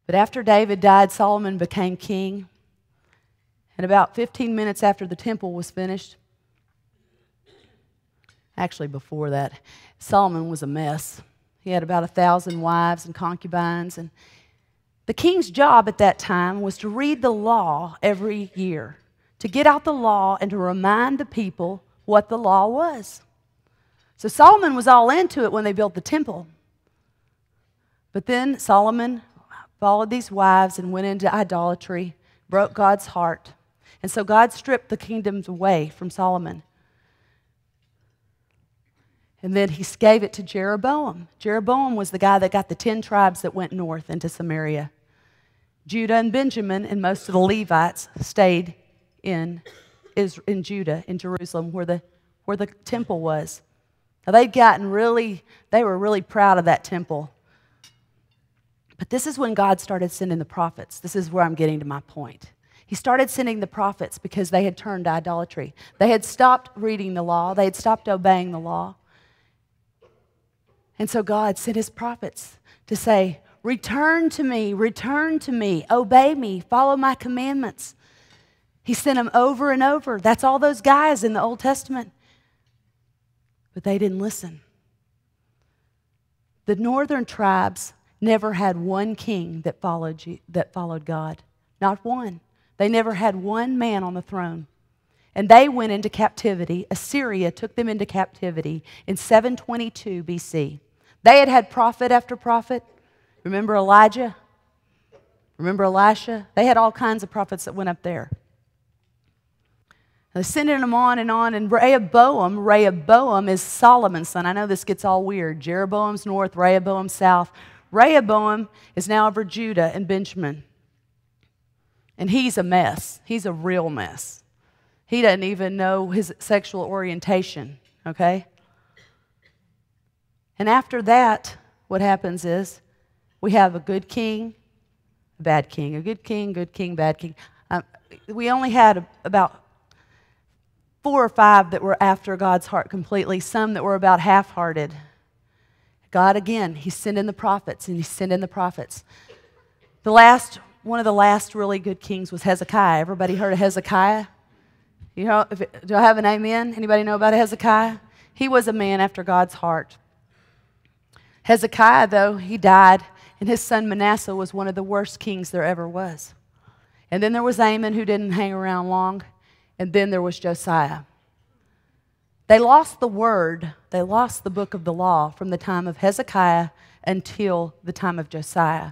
But after David died, Solomon became king. And about 15 minutes after the temple was finished, actually before that, Solomon was a mess. He had about 1,000 wives and concubines. And the king's job at that time was to read the law every year, to get out the law and to remind the people what the law was. So Solomon was all into it when they built the temple. But then Solomon followed these wives and went into idolatry, broke God's heart. And so God stripped the kingdoms away from Solomon. And then he gave it to Jeroboam. Jeroboam was the guy that got the 10 tribes that went north into Samaria. Judah and Benjamin and most of the Levites stayed in Judah, in Jerusalem, where the temple was. Now they were really proud of that temple. But this is when God started sending the prophets. This is where I'm getting to my point. He started sending the prophets because they had turned to idolatry. They had stopped reading the law. They had stopped obeying the law. And so God sent his prophets to say, return to me, obey me, follow my commandments. He sent them over and over. That's all those guys in the Old Testament. But they didn't listen. The northern tribes never had one king that followed God. Not one. They never had one man on the throne. And they went into captivity. Assyria took them into captivity in 722 BC. They had had prophet after prophet. Remember Elijah? Remember Elisha? They had all kinds of prophets that went up there. They're sending them on, and Rehoboam is Solomon's son. I know this gets all weird. Jeroboam's north, Rehoboam south. Rehoboam is now over Judah and Benjamin. And he's a mess. He's a real mess. He doesn't even know his sexual orientation, okay? And after that, what happens is we have a good king, a bad king, a good king, bad king. We only had about 4 or 5 that were after God's heart completely, some that were about half-hearted. God, again, he's sending the prophets, and he's sending the prophets. One of the last really good kings was Hezekiah. Everybody heard of Hezekiah? You know, do I have an amen? Anybody know about Hezekiah? He was a man after God's heart. Hezekiah, though, he died, and his son Manasseh was one of the worst kings there ever was. And then there was Amon, who didn't hang around long, and then there was Josiah. They lost the word, they lost the book of the law from the time of Hezekiah until the time of Josiah.